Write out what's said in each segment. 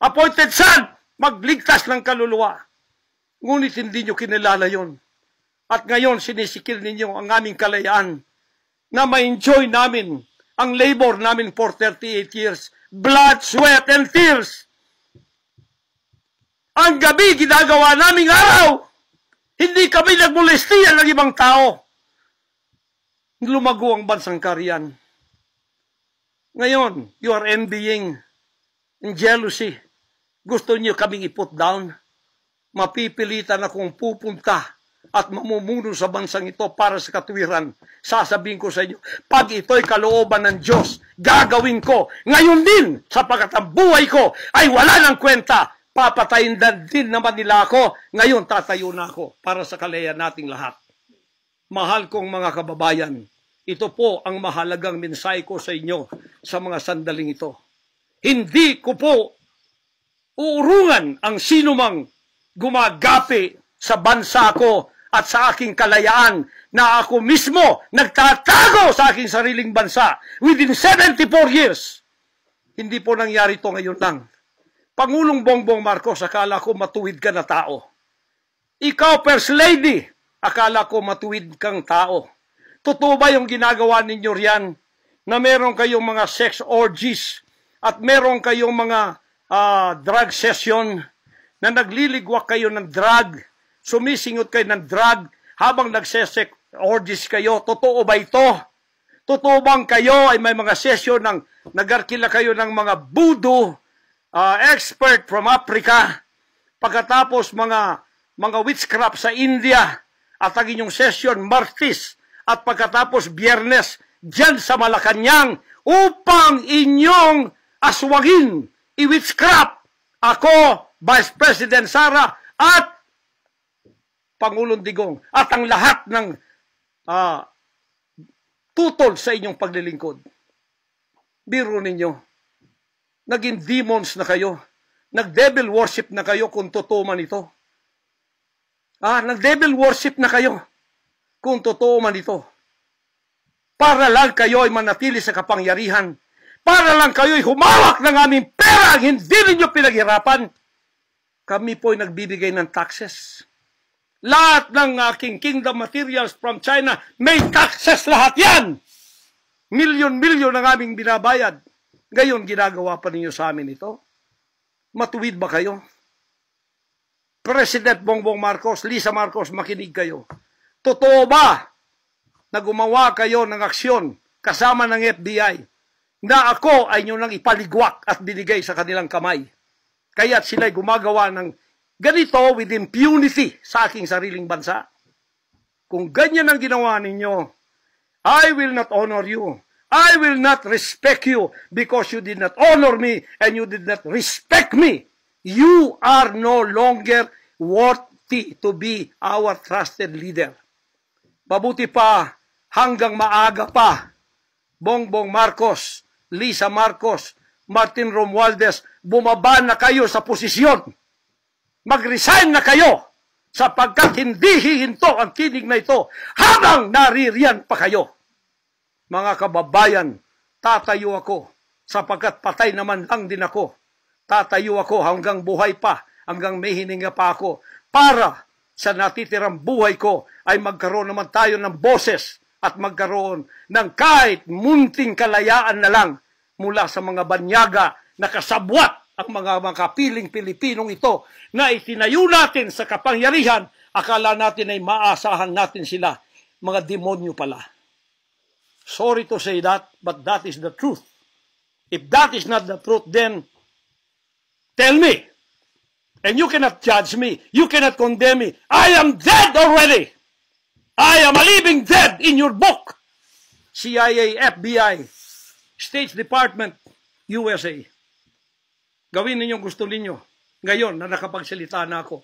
appointed son, magligtas ng kaluluwa. Ngunit hindi nyo kinilala yon. At ngayon, sinisikil ninyo ang aming kalayaan na ma-enjoy namin ang labor namin for 38 years. Blood, sweat, and tears. Ang gabi, ginagawa naming araw. Hindi kami nagmolestiya ng ibang tao. Lumago ang bansang Korean. Ngayon, you are envying and jealousy. Gusto niyo kaming i-put down. Mapipilitan akong pupunta at mamumuno sa bansang ito para sa katuwiran. Sasabihin ko sa inyo, pag ito'y kalooban ng Diyos, gagawin ko. Ngayon din, sapagkat ang buhay ko ay wala ng kwenta. Papatayin din naman nila ako. Ngayon, tatayo na ako para sa kalayan nating lahat. Mahal kong mga kababayan, ito po ang mahalagang mensahe ko sa inyo sa mga sandaling ito. Hindi ko po uurungan ang sinumang gumagapi sa bansa ko at sa aking kalayaan na ako mismo nagtatago sa aking sariling bansa within 74 years. Hindi po nangyari ito ngayon lang. Pangulong Bongbong Marcos, akala ko matuwid ka na tao. Ikaw, First Lady, akala ko matuwid kang tao. Totoo ba yung ginagawa ninyo riyan na meron kayong mga sex orgies at meron kayong mga drug session na nagliligwak kayo ng drug, sumisingot kayo ng drug habang nagsesex orgies kayo? Totoo ba ito? Totoo bang kayo ay may mga session ng nagarkila kayo ng mga voodoo expert from Africa, pagkatapos mga witchcraft sa India, at ang inyong session Martes, at pagkatapos Biyernes dyan sa Malacanang upang inyong aswagin i-witchcraft ako, Vice President Sara, at Pangulong Digong, at ang lahat ng tutol sa inyong paglilingkod. Biro ninyo, naging demons na kayo, nag-devil worship na kayo kung totoo man ito. Nag-devil worship na kayo kung totoo man ito. Para lang kayo ay manatili sa kapangyarihan. Para lang kayo ay humawak ng aming pera, hindi ninyo pinaghirapan. Kami po ay nagbibigay ng taxes. Lahat ng aking kingdom materials from China, may taxes lahat yan. Milyon-milyon ang aming binabayad. Ngayon, ginagawa pa ninyo sa amin ito? Matuwid ba kayo? President Bongbong Marcos, Lisa Marcos, makinig kayo. Totoo ba na gumawa kayo ng aksyon kasama ng FBI na ako ay nyo nang ipaligwak at binigay sa kanilang kamay? Kaya't sila'y gumagawa ng ganito with impunity sa aking sariling bansa. Kung ganyan ang ginawa ninyo, I will not honor you. I will not respect you because you did not honor me and you did not respect me. You are no longer worthy to be our trusted leader. Mabuti pa, hanggang maaga pa, Bongbong Marcos, Lisa Marcos, Martin Romualdez, bumaba na kayo sa posisyon. Mag-resign na kayo sapagkat hindi hihinto ang tinig na ito habang naririyan pa kayo. Mga kababayan, tatayo ako sapagkat patay naman lang din ako. Tatayo ako hanggang buhay pa, hanggang may hininga pa ako para sa natitirang buhay ko ay magkaroon naman tayo ng boses at magkaroon ng kahit munting kalayaan na lang mula sa mga banyaga na kasabwat ang mga kapiling Pilipinong ito na itinayo natin sa kapangyarihan. Akala natin ay maasahan natin sila. Mga demonyo pala. Sorry to say that, but that is the truth. If that is not the truth, then tell me. And you cannot judge me. You cannot condemn me. I am dead already. I am a living dead in your book. CIA, FBI, State Department, USA. Gawin ninyong gusto ninyo. Ngayon na nakapagsalita na ako,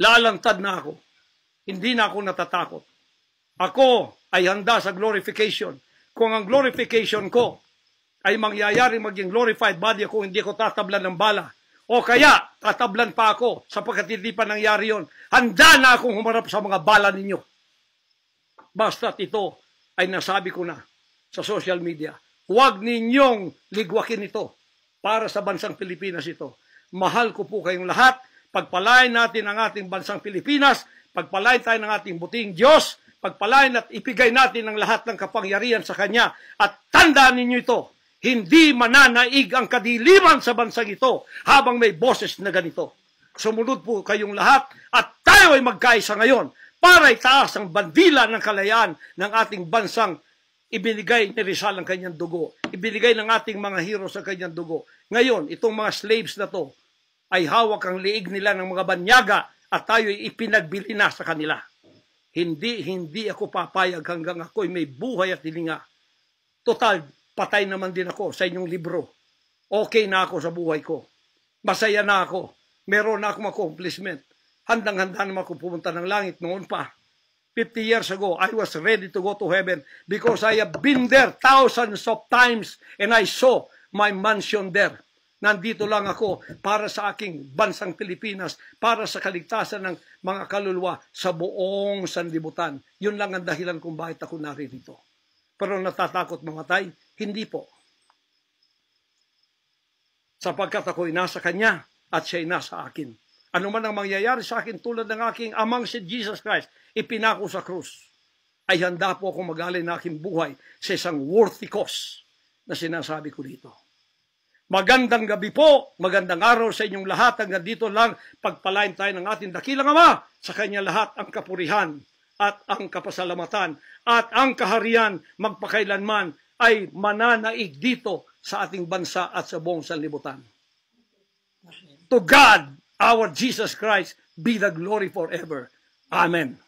lalantad na ako. Hindi na ako natatakot. Ako ay handa sa glorification. Kung ang glorification ko ay mangyayari maging glorified body ako, hindi ko tatablan ng bala. O kaya, tatablan pa ako sapagkat hindi pa nangyari yon. Handa na akong humarap sa mga bala ninyo. Basta't ito ay nasabi ko na sa social media. Huwag ninyong ligwakin ito para sa bansang Pilipinas ito. Mahal ko po kayong lahat. Pagpalain natin ang ating bansang Pilipinas. Pagpalain tayo ng ating buting Diyos. Pagpalain at ipigay natin ang lahat ng kapangyarihan sa Kanya. At tandaan ninyo ito, hindi mananaig ang kadiliman sa bansang ito habang may boses na ganito. Sumunod po kayong lahat at tayo ay magkaisa ngayon para itaas ang bandila ng kalayaan ng ating bansang ibinigay ni Rizal ang kanyang dugo. Ibinigay ng ating mga heroes ang kanyang dugo. Ngayon, itong mga slaves na to ay hawak ang liig nila ng mga banyaga at tayo ay ipinagbili na sa kanila. Hindi ako papayag hanggang ako'y may buhay at hilinga. Total, patay naman din ako sa inyong libro. Okay na ako sa buhay ko. Masaya na ako. Meron na akong accomplishment. Handang-handa naman ako pumunta ng langit noon pa. 50 years ago, I was ready to go to heaven because I have been there thousands of times and I saw my mansion there. Nandito lang ako para sa aking bansang Pilipinas, para sa kaligtasan ng mga kaluluwa sa buong sanlibutan. Yun lang ang dahilan kung bakit ako naririto. Pero natatakot mamatay? Hindi po. Sapagkat ako'y nasa Kanya at siya'y nasa akin. Ano man ang mangyayari sa akin tulad ng aking amang si Jesus Christ, ipinako sa krus, ay handa po akong mag-alay na aking buhay sa isang worthy cause na sinasabi ko dito. Magandang gabi po, magandang araw sa inyong lahat. Hanggang dito lang, pagpalain tayo ng ating dakilang Ama. Sa Kanya lahat ang kapurihan at ang kapasalamatan at ang kaharian magpakailanman ay mananaig dito sa ating bansa at sa buong sanlibutan. To God, our Jesus Christ, be the glory forever. Amen.